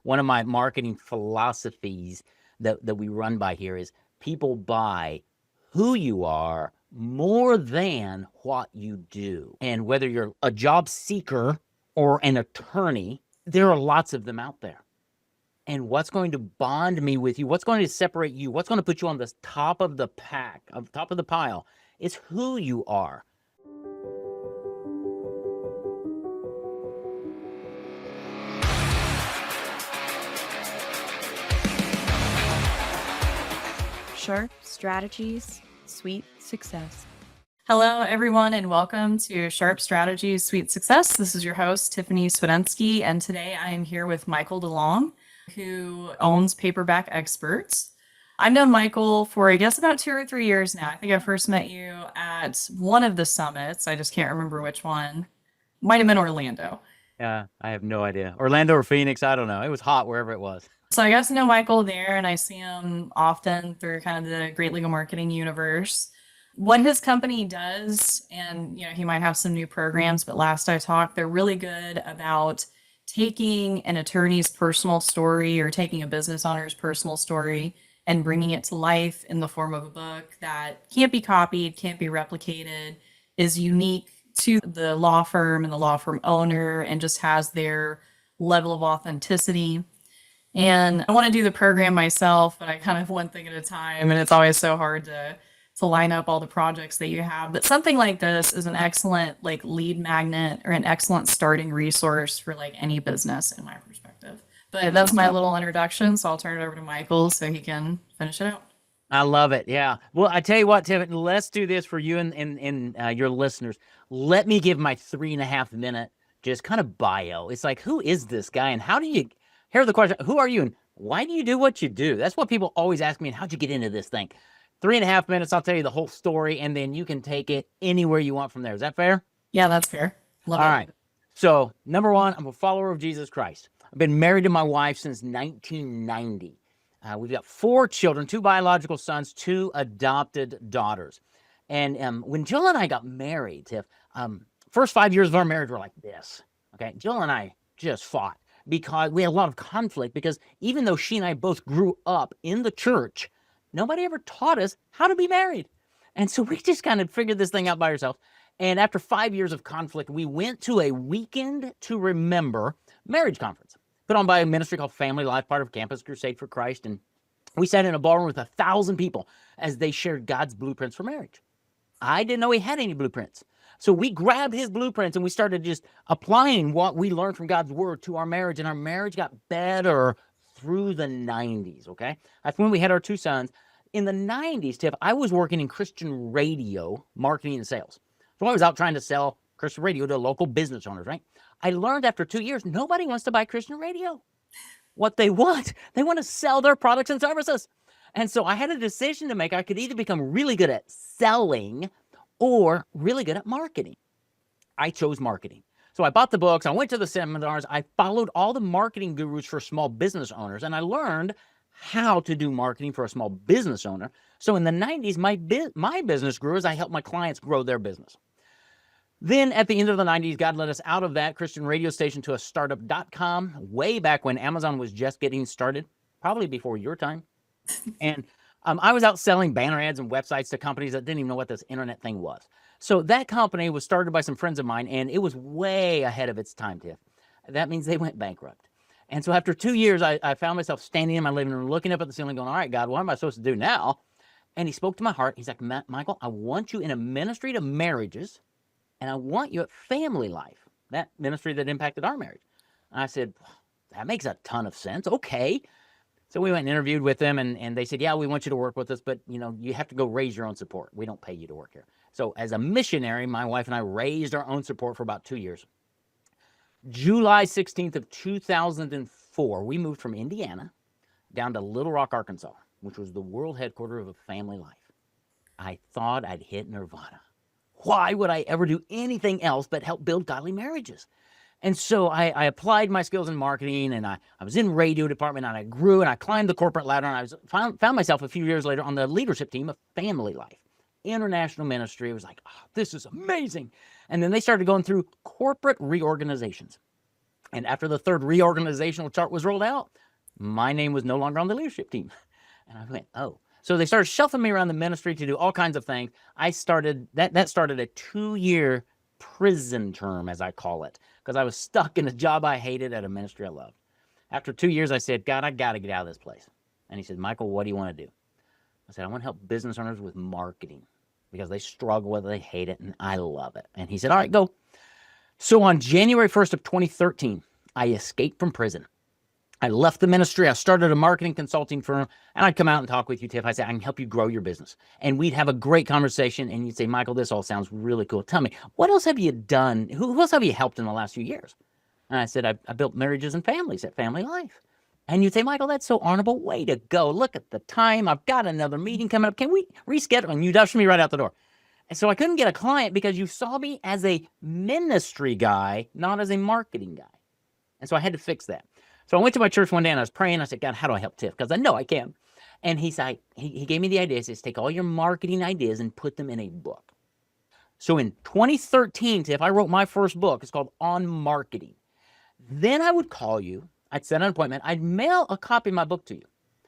one of my marketing philosophies that we run by here is people buy who you are more than what you do. And whether you're a job seeker or an attorney, there are lots of them out there. And what's going to bond me with you, what's going to separate you, what's going to put you on the top of the pack, on top of the pile, is who you are. Sharp strategies, sweet success. Hello, everyone, and welcome to Sharp Strategies, Sweet Success. This is your host, Tiffany Swedensky, and today I am here with Michael DeLong, who owns Paperback Experts. I've known Michael for, I guess, about 2 or 3 years now. I think I first met you at one of the summits. I just can't remember which one. Might have been Orlando. Yeah, I have no idea. Orlando or Phoenix, I don't know. It was hot wherever it was. So I got to know Michael there, and I see him often through kind of the Great Legal Marketing universe. What his company does, and he might have some new programs, but last I talked, they're really good about taking an attorney's personal story or taking a business owner's personal story and bringing it to life in the form of a book that can't be copied, can't be replicated, is unique to the law firm and the law firm owner, and just has their level of authenticity. And I want to do the program myself, but I kind of one thing at a time, and it's always so hard to line up all the projects that you have. But something like this is an excellent lead magnet or an excellent starting resource for any business in my perspective. But that's my little introduction, so I'll turn it over to Michael so he can finish it out. I love it. Yeah. Well, I tell you what, Tiffany, let's do this for you and your listeners. Let me give my 3.5 minute just kind of bio. It's like, who is this guy, and how do you? Here's the question: who are you, and why do you do what you do? That's what people always ask me. And how'd you get into this thing? 3.5 minutes, I'll tell you the whole story, and then you can take it anywhere you want from there. Is that fair? Yeah, that's fair. Love it. All right. So, number one, I'm a follower of Jesus Christ. I've been married to my wife since 1990. We've got 4 children, 2 biological sons, 2 adopted daughters. And when Jill and I got married, Tiff, first 5 years of our marriage were like this. Okay, Jill and I just fought because we had a lot of conflict, because even though she and I both grew up in the church, nobody ever taught us how to be married. And so we just kind of figured this thing out by ourselves. And after 5 years of conflict, we went to a Weekend to Remember marriage conference put on by a ministry called Family Life, part of Campus Crusade for Christ. And we sat in a ballroom with 1,000 people as they shared God's blueprints for marriage. I didn't know he had any blueprints. So we grabbed his blueprints and we started just applying what we learned from God's word to our marriage. And our marriage got better through the 90s, okay? That's when we had our 2 sons. In the 90s, Tiff, I was working in Christian radio, marketing and sales. So I was out trying to sell Christian radio to local business owners, right? I learned after 2 years, nobody wants to buy Christian radio. What they want to sell their products and services. And so I had a decision to make. I could either become really good at selling or really good at marketing. I chose marketing. So I bought the books, I went to the seminars, I followed all the marketing gurus for small business owners, and I learned how to do marketing for a small business owner. So in the 90s, my business grew as I helped my clients grow their business. Then at the end of the 90s, God led us out of that Christian radio station to a startup.com, way back when Amazon was just getting started, probably before your time. And I was out selling banner ads and websites to companies that didn't even know what this internet thing was. So that company was started by some friends of mine, and it was way ahead of its time, Tiff. That means they went bankrupt. And so after 2 years, I found myself standing in my living room, looking up at the ceiling, going, all right, God, what am I supposed to do now? And he spoke to my heart. He's like, Michael, I want you in a ministry to marriages, and I want you at Family Life, that ministry that impacted our marriage. And I said, that makes a ton of sense. Okay. So we went and interviewed with them, and they said, yeah, we want you to work with us, but you have to go raise your own support. We don't pay you to work here. So as a missionary, my wife and I raised our own support for about 2 years. July 16th of 2004, we moved from Indiana down to Little Rock, Arkansas, which was the world headquarters of Family Life. I thought I'd hit nirvana. Why would I ever do anything else but help build godly marriages? And so I applied my skills in marketing, and I was in radio department, and I grew, and I climbed the corporate ladder, and I found myself a few years later on the leadership team of Family Life. International ministry. It was like, oh, this is amazing. And then they started going through corporate reorganizations. And after the third reorganizational chart was rolled out, my name was no longer on the leadership team. And I went, oh. So they started shuffling me around the ministry to do all kinds of things. I started, that started a 2-year prison term, as I call it, because I was stuck in a job I hated at a ministry I loved. After 2 years, I said, God, I got to get out of this place. And he said, Michael, what do you want to do? I said, I want to help business owners with marketing because they struggle with it, they hate it, and I love it. And he said, all right, go. So on January 1st of 2013, I escaped from prison. I left the ministry. I started a marketing consulting firm, and I'd come out and talk with you, Tiff. I said, I can help you grow your business. And we'd have a great conversation, and you'd say, Michael, this all sounds really cool. Tell me, what else have you done? Who else have you helped in the last few years? And I said, I built marriages and families at Family Life. And you'd say, Michael, that's so honorable. Way to go. Look at the time. I've got another meeting coming up. Can we reschedule? And you'd usher me right out the door. And so I couldn't get a client because you saw me as a ministry guy, not as a marketing guy. And so I had to fix that. So I went to my church one day and I was praying. I said, God, how do I help Tiff? Because I know I can. And he said, he gave me the idea. He says, take all your marketing ideas and put them in a book. So in 2013, Tiff, I wrote my first book. It's called On Marketing. Then I would call you. I'd set an appointment. I'd mail a copy of my book to you.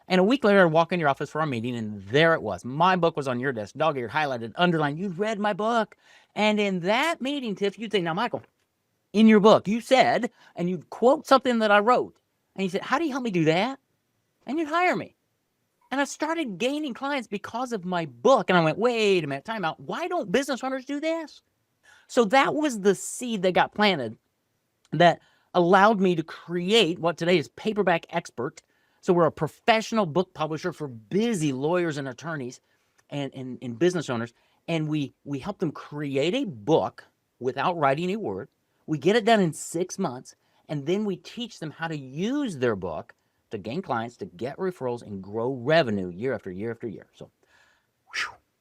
And a week later, I'd walk in your office for our meeting, and there it was. My book was on your desk, dog-eared, highlighted, underlined. You'd read my book. And in that meeting, Tiff, you'd say, now, Michael, in your book, you said, and you'd quote something that I wrote. And you said, how do you help me do that? And you'd hire me. And I started gaining clients because of my book. And I went, wait a minute, time out. Why don't business owners do this? So that was the seed that got planted that allowed me to create what today is Paperback Expert. So we're a professional book publisher for busy lawyers and attorneys and business owners. And we help them create a book without writing a word. We get it done in 6 months. And then we teach them how to use their book to gain clients, to get referrals, and grow revenue year after year after year. So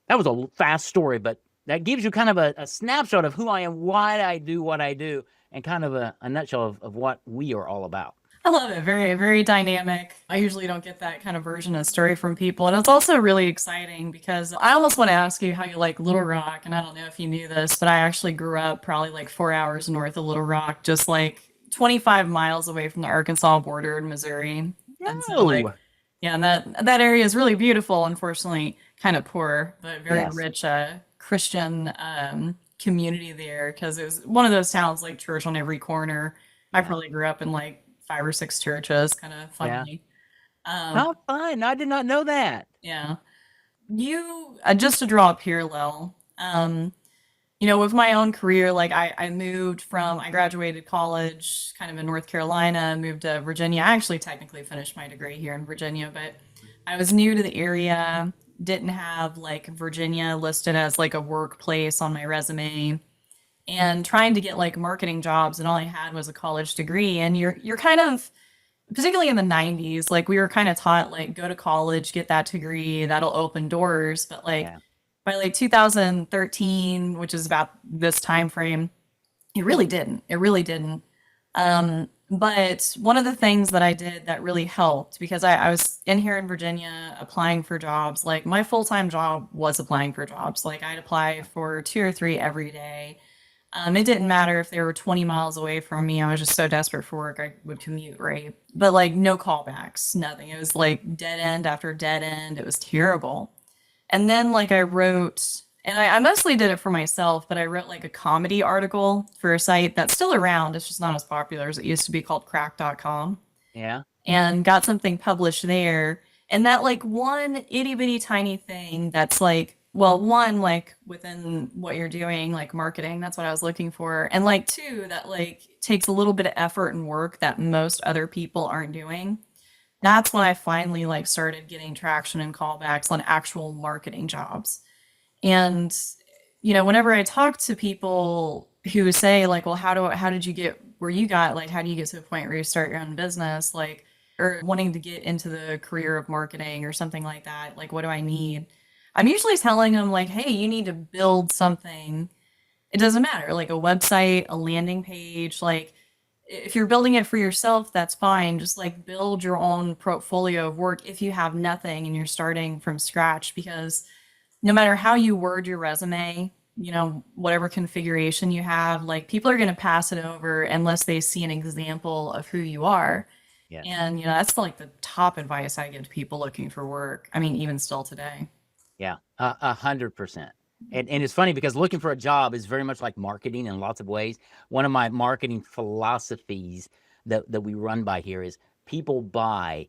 that was a fast story, but that gives you kind of a snapshot of who I am, why I do what I do, and kind of a nutshell of what we are all about. I love it. Very, very dynamic. I usually don't get that kind of version of story from people. And it's also really exciting because I almost want to ask you how you like Little Rock. And I don't know if you knew this, but I actually grew up probably like 4 hours north of Little Rock, just like 25 miles away from the Arkansas border in Missouri. And so like, yeah, and that area is really beautiful, unfortunately, kind of poor, but very rich Christian community there because it was one of those towns like church on every corner. I probably grew up in like 5 or 6 churches, kind of funny. How fun. I did not know that. Yeah. You, just to draw a parallel, with my own career, like I graduated college kind of in North Carolina, moved to Virginia. I actually technically finished my degree here in Virginia, but I was new to the area, didn't have like Virginia listed as like a workplace on my resume, and trying to get like marketing jobs, and all I had was a college degree. And you're kind of, particularly in the 90s, like we were kind of taught like go to college, get that degree, that'll open doors. But like by like 2013, which is about this time frame, it really didn't. It really didn't. But one of the things that I did that really helped, because I was in here in Virginia applying for jobs, like my full-time job was applying for jobs. Like I'd apply for 2 or 3 every day. It didn't matter if they were 20 miles away from me. I was just so desperate for work, I would commute, right? But like no callbacks, nothing. It was like dead end after dead end. It was terrible. And then like I wrote, and I mostly did it for myself, but I wrote like a comedy article for a site that's still around. It's just not as popular as it used to be, called crack.com. Yeah. And got something published there. And that like one itty bitty tiny thing that's like, well, one, like within what you're doing, like marketing, that's what I was looking for. And like 2, that like takes a little bit of effort and work that most other people aren't doing. That's when I finally like started getting traction and callbacks on actual marketing jobs. And, whenever I talk to people who say like, well, how did you get where you got, like, how do you get to the point where you start your own business? Like, or wanting to get into the career of marketing or something like that. Like, what do I need? I'm usually telling them like, hey, you need to build something. It doesn't matter, like a website, a landing page. Like if you're building it for yourself, that's fine. Just like build your own portfolio of work if you have nothing and you're starting from scratch, because no matter how you word your resume, whatever configuration you have, like people are going to pass it over unless they see an example of who you are. Yes. And, that's like the top advice I give to people looking for work. I mean, even still today. Yeah, 100%. And it's funny because looking for a job is very much like marketing in lots of ways. One of my marketing philosophies that we run by here is people buy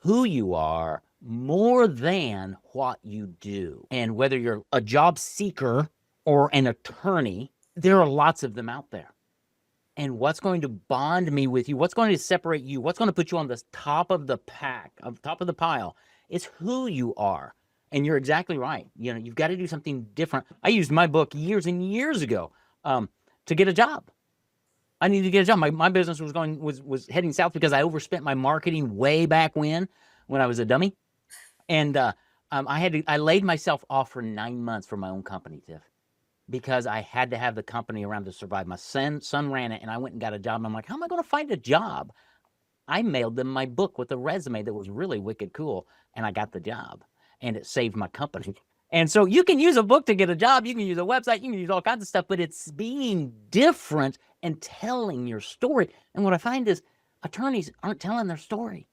who you are more than what you do. And whether you're a job seeker or an attorney, there are lots of them out there. And what's going to bond me with you, what's going to separate you, what's going to put you on the top of the pack, on top of the pile, is who you are. And you're exactly right. You've got to do something different. I used my book years and years ago to get a job. I needed to get a job. My business was heading south because I overspent my marketing way back when I was a dummy. And I laid myself off for 9 months for my own company, Tiff, because I had to have the company around to survive. My son ran it, and I went and got a job. And I'm like, how am I going to find a job? I mailed them my book with a resume that was really wicked cool, and I got the job, and it saved my company. And so you can use a book to get a job. You can use a website. You can use all kinds of stuff, but it's being different and telling your story. And what I find is attorneys aren't telling their story,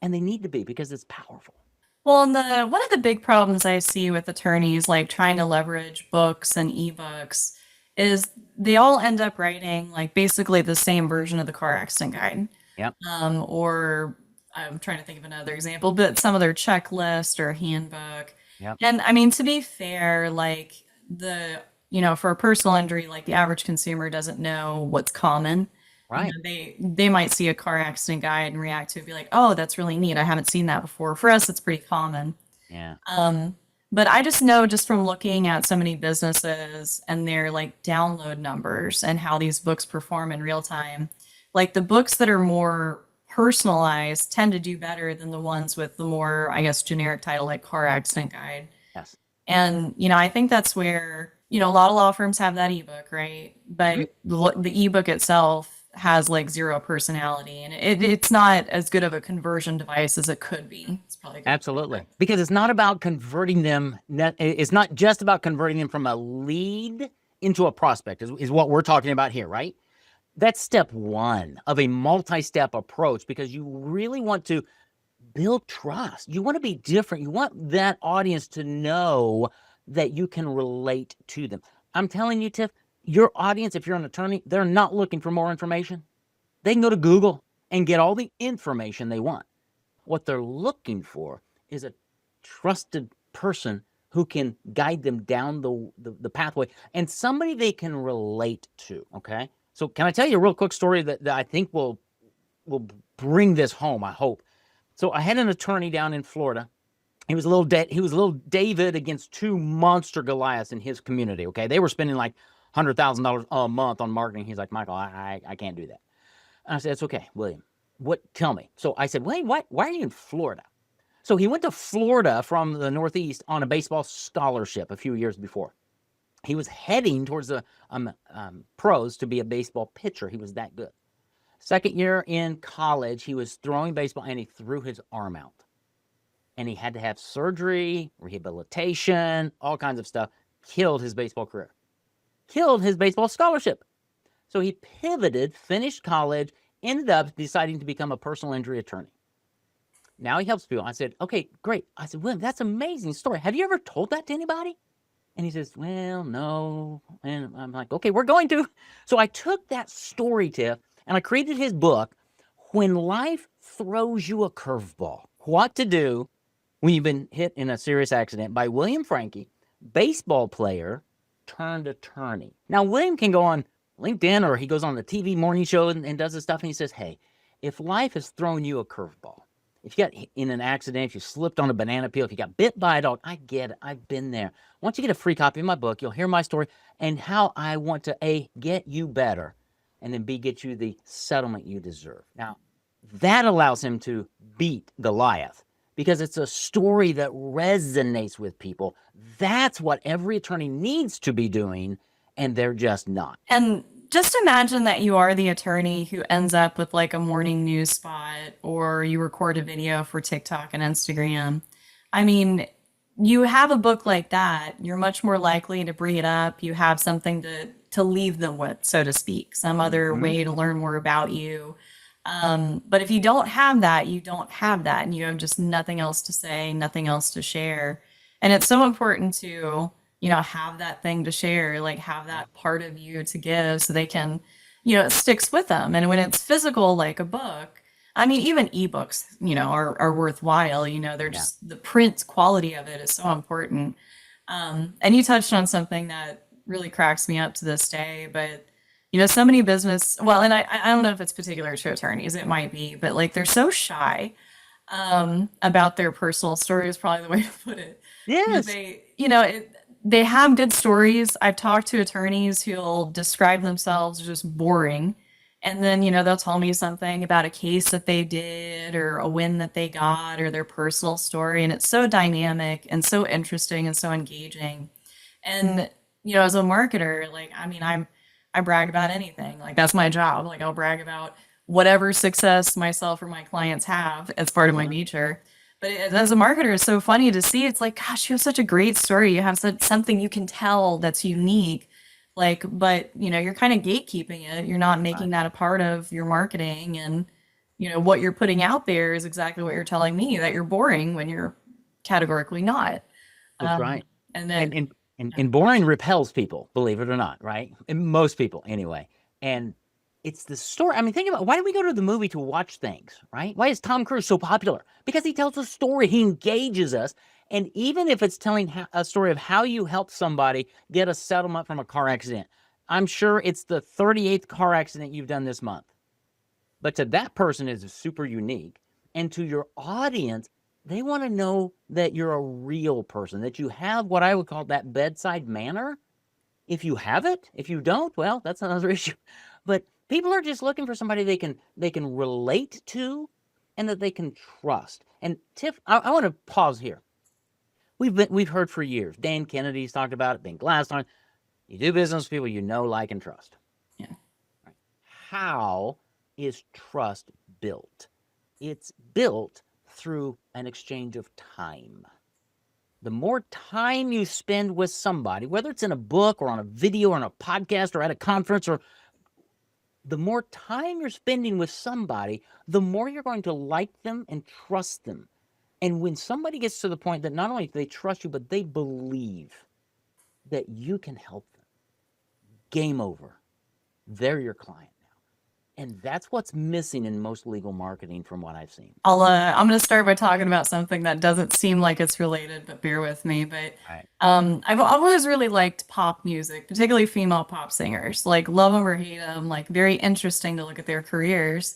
and they need to be because it's powerful. Well, and one of the big problems I see with attorneys like trying to leverage books and ebooks is they all end up writing like basically the same version of the car accident guide. Yep. Or I'm trying to think of another example, but some of their checklist or handbook. Yep. And I mean, to be fair, like for a personal injury, like the average consumer doesn't know what's common. Right. They might see a car accident guide and react to it, be like, oh, that's really neat. I haven't seen that before. For us, it's pretty common. Yeah. But I just know just from looking at so many businesses and their like download numbers and how these books perform in real time, like the books that are more personalized tend to do better than the ones with the more, I guess, generic title like car accident guide. Yes. And, I think that's where, a lot of law firms have that ebook, right? But the ebook itself has like zero personality, and it's not as good of a conversion device as it could be. It's probably absolutely, because it's not about converting them. It's not just about converting them from a lead into a prospect is what we're talking about here, right? That's step one of a multi-step approach, because you really want to build trust. You want to be different. You want that audience to know that you can relate to them. I'm telling you, Tiff, your audience, if you're an attorney, they're not looking for more information. They can go to Google and get all the information they want. What they're looking for is a trusted person who can guide them down the pathway and somebody they can relate to, okay? So can I tell you a real quick story that I think will bring this home, I hope. So I had an attorney down in Florida. He was a little David against two monster Goliaths in his community, okay? They were spending like $100,000 a month on marketing. He's like, Michael, I can't do that. And I said, it's okay, William. Tell me. So I said, wait, why are you in Florida? So he went to Florida from the Northeast on a baseball scholarship a few years before. He was heading towards the pros to be a baseball pitcher. He was that good. Second year in college, he was throwing baseball and he threw his arm out. And he had to have surgery, rehabilitation, all kinds of stuff. Killed his baseball career. Killed his baseball scholarship. So he pivoted, finished college, ended up deciding to become a personal injury attorney. Now he helps people. I said, okay, great. I said, William, that's an amazing story. Have you ever told that to anybody? And he says, well, no. And I'm like, okay, we're going to. So I took that story, Tiff, and I created his book, When Life Throws You a Curveball, What to Do When You've Been Hit in a Serious Accident, by William Franke, baseball player turned attorney. Now, William can go on LinkedIn or he goes on the TV morning show and does this stuff, and he says, hey, if life has thrown you a curveball, if you got in an accident, if you slipped on a banana peel, if you got bit by a dog, I get it. I've been there. Once you get a free copy of my book, you'll hear my story and how I want to, A, get you better, and then B, get you the settlement you deserve. Now, that allows him to beat Goliath because it's a story that resonates with people. That's what every attorney needs to be doing, and they're just not. And just imagine that you are the attorney who ends up with like a morning news spot, or you record a video for TikTok and Instagram. I mean, you have a book like that, you're much more likely to bring it up. You have something to leave them with, so to speak, some other Hmm. way to learn more about you. But if you don't have that, you don't have that, and you have just nothing else to say, nothing else to share. And it's so important to, have that thing to share, like have Yeah. that part of you to give so they can, it sticks with them. And when it's physical, like a book, I mean, even ebooks, are worthwhile. They're Yeah. just the print quality of it is so important. And you touched on something that really cracks me up to this day, but so many business, well, and I don't know if it's particular to attorneys, it might be, but like they're so shy about their personal story is probably the way to put it. Yes. They have good stories. I've talked to attorneys who'll describe themselves as just boring. And then, they'll tell me something about a case that they did or a win that they got or their personal story. And it's so dynamic and so interesting and so engaging. And, as a marketer, like, I mean, I brag about anything. Like, that's my job. Like, I'll brag about whatever success myself or my clients have as part of my Uh-huh. nature. But as a marketer, it's so funny to see. It's like, gosh, you have such a great story. You have something you can tell that's unique. Like, but you're kind of gatekeeping it. You're not Right. making that a part of your marketing, and what you're putting out there is exactly what you're telling me that you're boring when you're categorically not. That's Um, right. and And then and and boring repels people, believe it or not, right? And most people anyway. And it's the story. I mean, think about, why do we go to the movie to watch things, right? Why is Tom Cruise so popular? Because he tells a story. He engages us. And even if it's telling a story of how you help somebody get a settlement from a car accident, I'm sure it's the 38th car accident you've done this month. But to that person, it's super unique. And to your audience, they want to know that you're a real person, that you have what I would call that bedside manner. If you have it, if you don't, well, that's another issue. But people are just looking for somebody they can relate to and that they can trust. And Tiff, I want to pause here. We've heard for years. Dan Kennedy's talked about it, Ben Glassstein. You do business with people you know, like, and trust. yeah. Right? How is trust built? It's built through an exchange of time. The more time you spend with somebody, whether it's in a book or on a video or on a podcast or at a conference, or the more time you're spending with somebody, the more you're going to like them and trust them. And when somebody gets to the point that not only do they trust you, but they believe that you can help them, game over. They're your client now. And that's what's missing in most legal marketing from what I've seen. I'm going to start by talking about something that doesn't seem like it's related, but bear with me. But Right. I've always really liked pop music, particularly female pop singers. Like, love them or hate them, like, very interesting to look at their careers.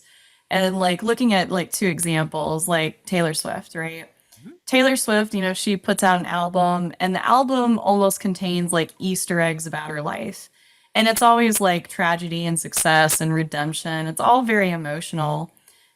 And like looking at like two examples, like Taylor Swift, right? Mhm. Taylor Swift, she puts out an album, and the album almost contains like Easter eggs about her life. And it's always like tragedy and success and redemption. It's all very emotional.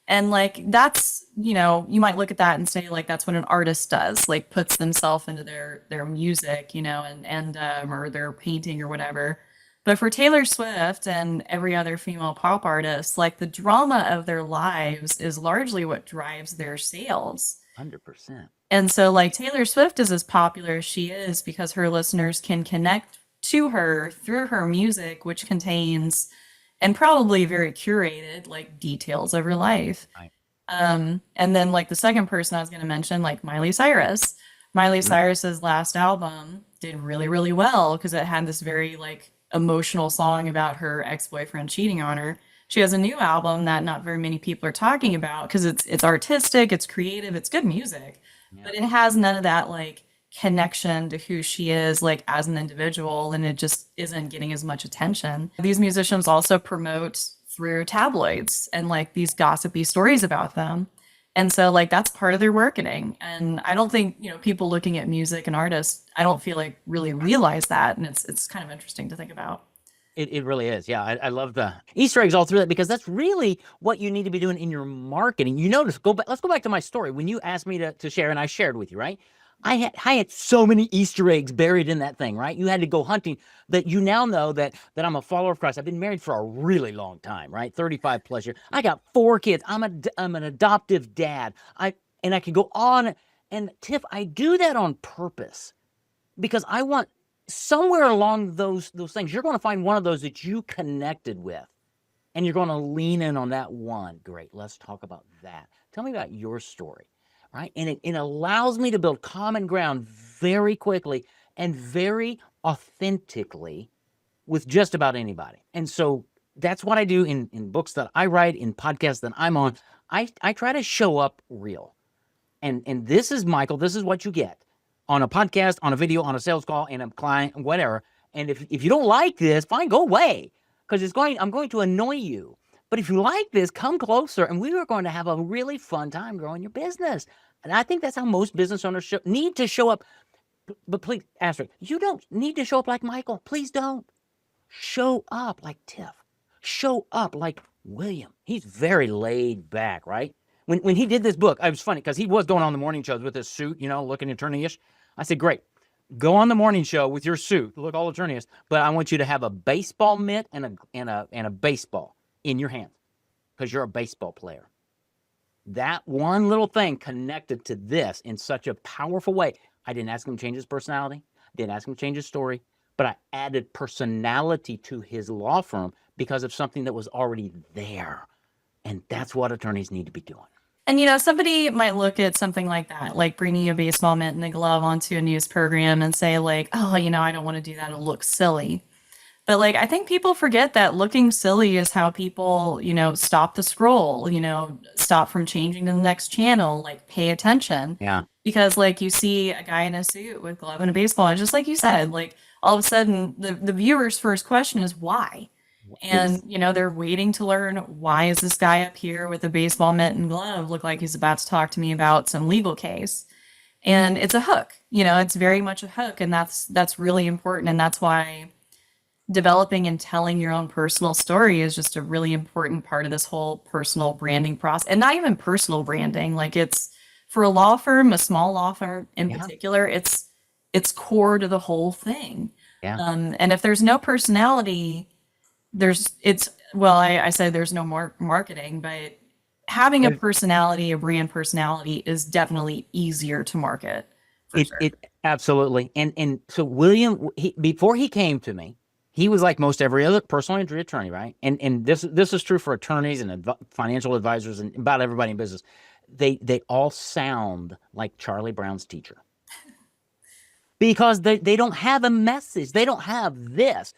And like that's, you might look at that and say like that's what an artist does, like puts themselves into their music, and or their painting or whatever. But for Taylor Swift and every other female pop artist, like the drama of their lives is largely what drives their sales. 100%. And so, like, Taylor Swift is as popular as she is because her listeners can connect to her through her music, which contains and probably very curated, like, details of her life. Right. And then, like, the second person I was going to mention, like Miley Cyrus. Miley Mhm. Cyrus's last album did really, really well because it had this very, like, emotional song about her ex-boyfriend cheating on her. She has a new album that not very many people are talking about because it's artistic, it's creative, it's good music, Yeah. but it has none of that like connection to who she is like as an individual, and it just isn't getting as much attention. These musicians also promote through tabloids and like these gossipy stories about them. And so like that's part of their marketing. And I don't think, people looking at music and artists, I don't feel like really realize that. And it's kind of interesting to think about. It really is. Yeah, I love the Easter eggs all through that because that's really what you need to be doing in your marketing. You notice, let's go back to my story. When you asked me to share, and I shared with you, right? I had so many Easter eggs buried in that thing, right? You had to go hunting. That you now know that I'm a follower of Christ. I've been married for a really long time, right? 35 plus years. I got 4 kids. I'm an adoptive dad. I can go on And Tiff, I do that on purpose because I want somewhere along those things, you're going to find one of those that you connected with. And you're going to lean in on that one. Great. Let's talk about that. Tell me about your story, right? And it allows me to build common ground very quickly and very authentically with just about anybody. And so that's what I do in books that I write, in podcasts that I'm on. I try to show up real. And this is Michael. This is what you get on a podcast, on a video, on a sales call, in a client, whatever. And if you don't like this, fine, go away. Because I'm going to annoy you. But if you like this, come closer, and we are going to have a really fun time growing your business. And I think that's how most business owners need to show up. But please, asterisk, you don't need to show up like Michael. Please don't. Show up like Tiff. Show up like William. He's very laid back, right? When he did this book, it was funny because he was going on the morning shows with his suit, looking attorney-ish. I said, great. Go on the morning show with your suit, look all attorneyish, but I want you to have a baseball mitt and a baseball in your hand because you're a baseball player. That one little thing connected to this in such a powerful way. I didn't ask him to change his personality, didn't ask him to change his story, but I added personality to his law firm because of something that was already there. And that's what attorneys need to be doing. And, somebody might look at something like that, like bringing a baseball mitt and a glove onto a news program and say like, oh, I don't want to do that. It'll look silly. But like, I think people forget that looking silly is how people, stop the scroll, stop from changing to the next channel, like pay attention. Yeah. Because like you see a guy in a suit with glove and a baseball, and just like you said, like all of a sudden the viewer's first question is why? And, they're waiting to learn, why is this guy up here with a baseball mitt and glove look like he's about to talk to me about some legal case? And it's a hook, it's very much a hook. And that's really important. And that's why developing and telling your own personal story is just a really important part of this whole personal branding process. And not even personal branding, like it's for a law firm, a small law firm in particular, it's core to the whole thing. Yeah. And if there's no personality, I say there's no more marketing, but having a personality, a brand personality is definitely easier to market. It absolutely. And so William, before he came to me, he was like most every other personal injury attorney, right? And this is true for attorneys and financial advisors and about everybody in business. They all sound like Charlie Brown's teacher because they don't have a message. They don't have this.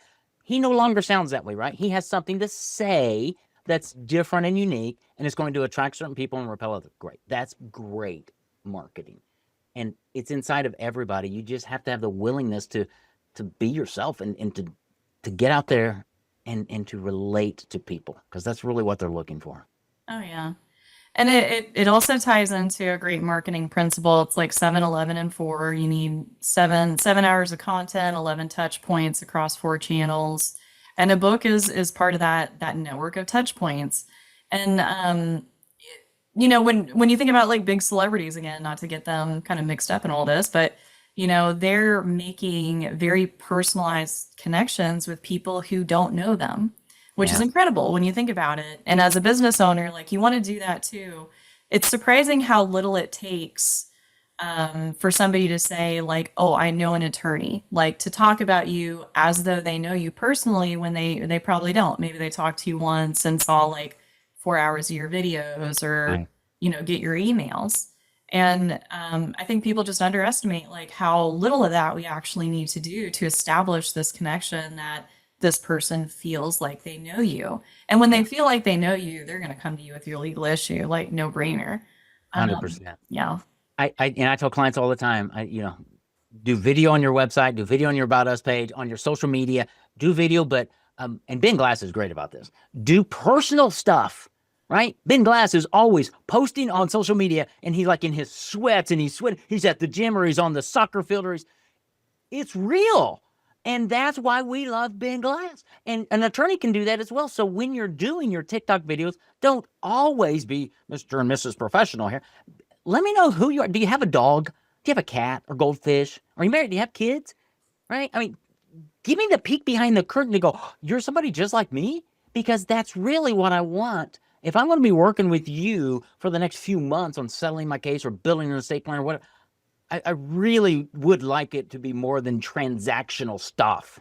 He no longer sounds that way, right? He has something to say that's different and unique, and it's going to attract certain people and repel others. Great. That's great marketing. And it's inside of everybody. You just have to have the willingness to be yourself and to get out there and to relate to people, because that's really what they're looking for. Oh, yeah. And it also ties into a great marketing principle. It's like 7, 11, and 4. You need 7 hours of content, 11 touch points across 4 channels. And a book is part of that network of touch points. And, when you think about like big celebrities, again, not to get them kind of mixed up in all this, but, they're making very personalized connections with people who don't know them, which is incredible when you think about it. And as a business owner, like you want to do that too. It's surprising how little it takes for somebody to say like, oh, I know an attorney, like to talk about you as though they know you personally when they probably don't. Maybe they talked to you once and saw like 4 hours of your videos or, get your emails. And I think people just underestimate like how little of that we actually need to do to establish this connection that this person feels like they know you. And when they feel like they know you, they're going to come to you with your legal issue, like no brainer. 100%. Yeah. I tell clients all the time, do video on your website, do video on your About Us page, on your social media, do video, but, and Ben Glass is great about this. Do personal stuff, right? Ben Glass is always posting on social media and he's like in his sweats and he's sweating. He's at the gym or he's on the soccer field or it's real. And that's why we love Ben Glass. And an attorney can do that as well. So when you're doing your TikTok videos, don't always be Mr. and Mrs. Professional here. Let me know who you are. Do you have a dog? Do you have a cat or goldfish? Are you married? Do you have kids? Right? I mean, give me the peek behind the curtain to go, oh, you're somebody just like me? Because that's really what I want. If I'm going to be working with you for the next few months on settling my case or building an estate plan or whatever, I really would like it to be more than transactional stuff.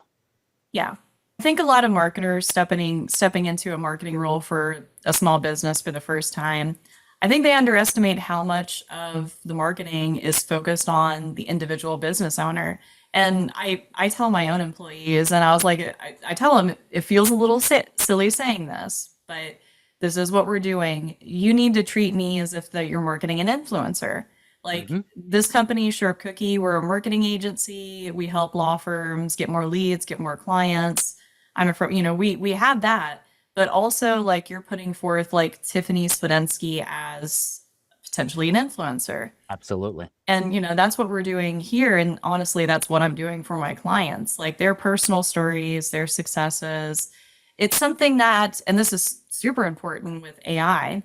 Yeah. I think a lot of marketers stepping into a marketing role for a small business for the first time, I think they underestimate how much of the marketing is focused on the individual business owner. And I tell my own employees, and I was like, I tell them it feels a little silly saying this, but this is what we're doing. You need to treat me as if that you're marketing an influencer. Like Hmm. this company, Sharp Cookie, we're a marketing agency. We help law firms get more leads, get more clients. I'm afraid, we have that, but also like you're putting forth like Tiffany Spadensky as potentially an influencer. Absolutely. And that's what we're doing here. And honestly, that's what I'm doing for my clients, like their personal stories, their successes. It's something that, and this is super important with AI,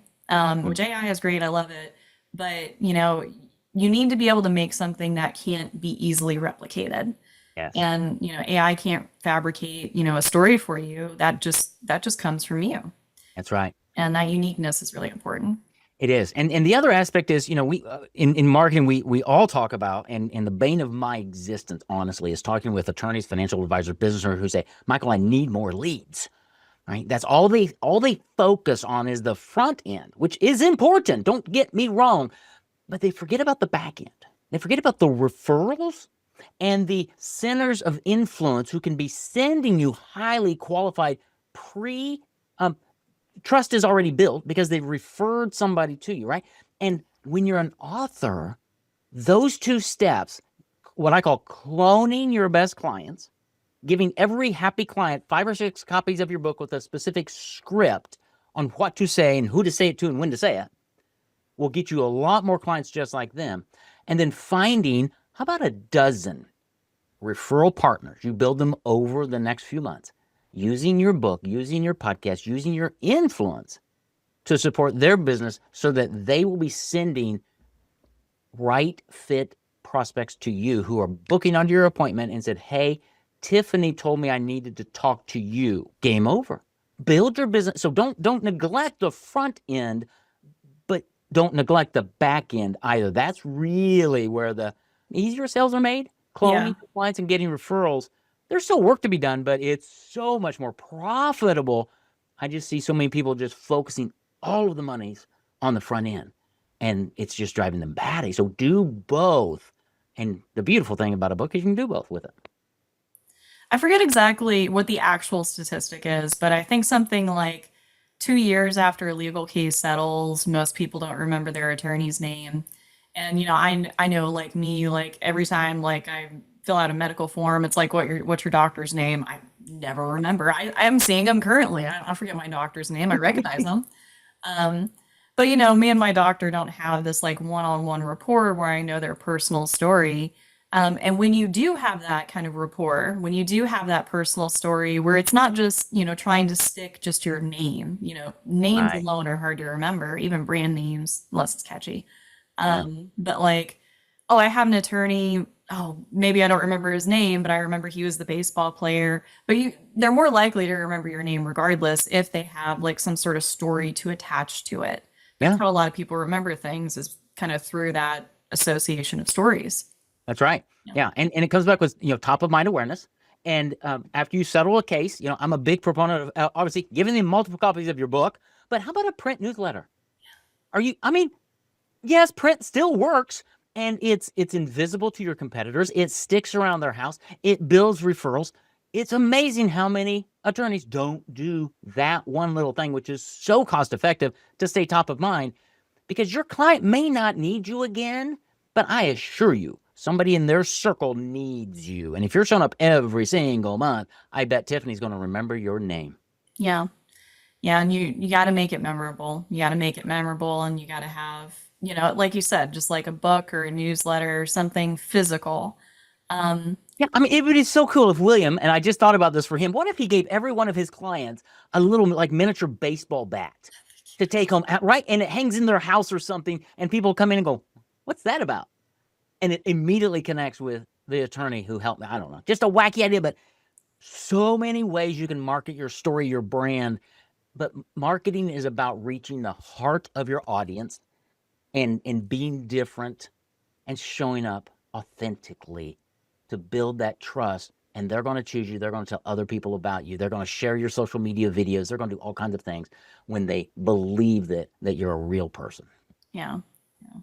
which AI is great. I love it. But, you need to be able to make something that can't be easily replicated. Yes, And, AI can't fabricate, a story for you. That just comes from you. that's right. And that uniqueness is really important. It is. And the other aspect is, we in marketing, we all talk about, and the bane of my existence, honestly, is talking with attorneys, financial advisors, business owners who say, Michael, I need more leads. Right? That's all they focus on is the front end, which is important. Don't get me wrong, but they forget about the back end. They forget about the referrals and the centers of influence who can be sending you highly qualified pre um, trust is already built because they've referred somebody to you, right? And when you're an author, those two steps, what I call cloning your best clients, giving every happy client 5 or 6 copies of your book with a specific script on what to say and who to say it to and when to say it, will get you a lot more clients just like them. And then finding, how about a dozen referral partners? You build them over the next few months using your book, using your podcast, using your influence to support their business so that they will be sending right fit prospects to you who are booking onto your appointment and said, hey, Tiffany told me I needed to talk to you. Game over. Build your business. So don't neglect the front end, but don't neglect the back end either. That's really where the easier sales are made. Yeah. Cloning clients and getting referrals. There's still work to be done, but it's so much more profitable. I just see so many people just focusing all of the monies on the front end, and it's just driving them batty. So do both. And the beautiful thing about a book is you can do both with it. I forget exactly what the actual statistic is, but I think something like 2 years after a legal case settles, most people don't remember their attorney's name. And I know like me, like every time like I fill out a medical form, it's like what's your doctor's name? I never remember. I'm seeing them currently. I forget my doctor's name. I recognize them. Um, but me and my doctor don't have this like one-on-one rapport where I know their personal story. And when you do have that kind of rapport, when you do have that personal story where it's not just, trying to stick just your name, names Right. alone are hard to remember, even brand names, unless it's catchy. Yeah. But like, oh, I have an attorney. Oh, maybe I don't remember his name, but I remember he was the baseball player. But they're more likely to remember your name regardless if they have like some sort of story to attach to it. That's Yeah. how a lot of people remember things is kind of through that association of stories. That's right. Yeah. Yeah. And it comes back with, top of mind awareness. And after you settle a case, I'm a big proponent of obviously giving them multiple copies of your book. But how about a print newsletter? Yes, print still works, and it's invisible to your competitors. It sticks around their house. It builds referrals. It's amazing how many attorneys don't do that one little thing, which is so cost effective to stay top of mind, because your client may not need you again, but I assure you, somebody in their circle needs you. And if you're showing up every single month, I bet Tiffany's going to remember your name. Yeah. Yeah, and you got to make it memorable. You got to make it memorable, and you got to have, like you said, just like a book or a newsletter or something physical. Yeah, it would be so cool if William, and I just thought about this for him, what if he gave every one of his clients a little like miniature baseball bat to take home, right? And it hangs in their house or something, and people come in and go, what's that about? And it immediately connects with the attorney who helped me. I don't know, just a wacky idea, but so many ways you can market your story, your brand. But marketing is about reaching the heart of your audience and being different and showing up authentically to build that trust. And they're going to choose you. They're going to tell other people about you. They're going to share your social media videos. They're going to do all kinds of things when they believe that you're a real person. Yeah. Yeah.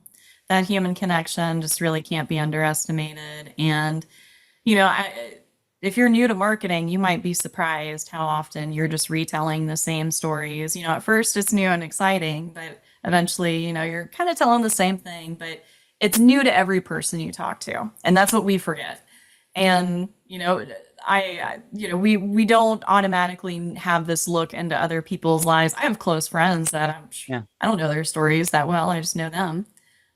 That human connection just really can't be underestimated. And, if you're new to marketing, you might be surprised how often you're just retelling the same stories. At first it's new and exciting, but eventually, you're kind of telling the same thing, but it's new to every person you talk to. And that's what we forget. And, we don't automatically have this look into other people's lives. I have close friends that I don't know their stories that well. I just know them.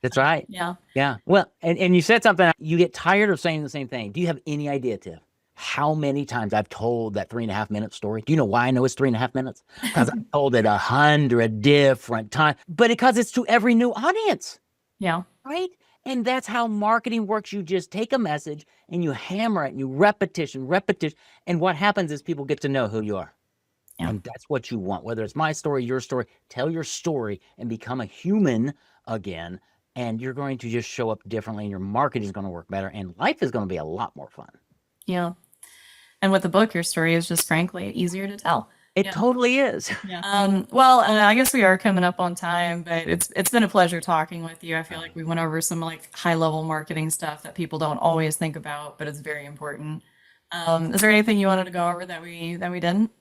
That's right. Yeah. Yeah. Well, and you said something, you get tired of saying the same thing. Do you have any idea, Tiff, how many times I've told that 3.5 minute story? Do you know why I know it's 3.5 minutes? Because I've told it 100 different times, but because it's to every new audience. Yeah. Right? And that's how marketing works. You just take a message and you hammer it and you repetition. And what happens is people get to know who you are. Yeah. And that's what you want. Whether it's my story, your story, tell your story and become a human again. And you're going to just show up differently and your marketing is going to work better. And life is going to be a lot more fun. Yeah. And with the book, your story is just frankly easier to tell. It totally is. Yeah. Well, I guess we are coming up on time, but it's been a pleasure talking with you. I feel like we went over some high level marketing stuff that people don't always think about, but it's very important. Is there anything you wanted to go over that we didn't?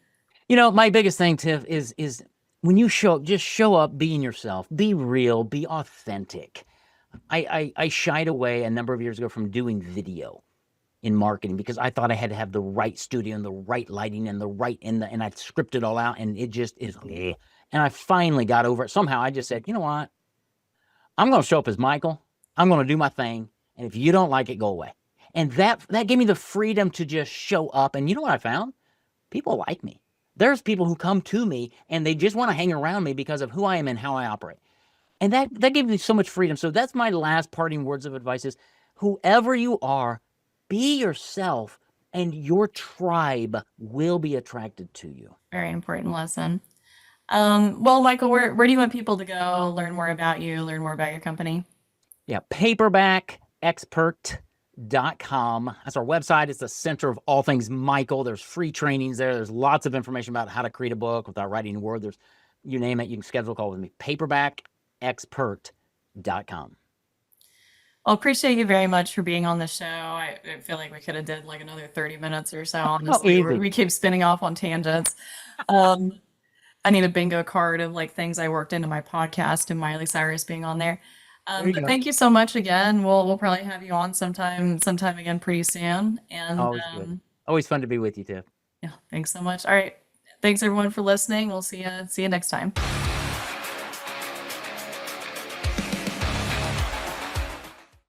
My biggest thing, Tiff, is when you show up, just show up being yourself, be real, be authentic. I shied away a number of years ago from doing video in marketing because I thought I had to have the right studio and the right lighting and and I'd script it all out and it just is. And I finally got over it. Somehow I just said, you know what? I'm going to show up as Michael. I'm going to do my thing. And if you don't like it, go away. And that gave me the freedom to just show up. And you know what I found? People like me. There's people who come to me and they just want to hang around me because of who I am and how I operate. And that gave me so much freedom. So that's my last parting words of advice is whoever you are, be yourself and your tribe will be attracted to you. Very important lesson. Well, Michael, where do you want people to go learn more about you, learn more about your company? Yeah, paperbackexpert.com. That's our website. It's the center of all things Michael. There's free trainings there. There's lots of information about how to create a book without writing a word. There's, you name it, you can schedule a call with me. Paperbackexpert.com. Well, appreciate you very much for being on the show. I feel like we could have did another 30 minutes or so. Honestly, we keep spinning off on tangents. I need a bingo card of things I worked into my podcast and Miley Cyrus being on there. But thank you so much again. We'll probably have you on sometime again pretty soon. And always fun to be with you, Tiff. Yeah, thanks so much. All right, thanks everyone for listening. We'll see you next time.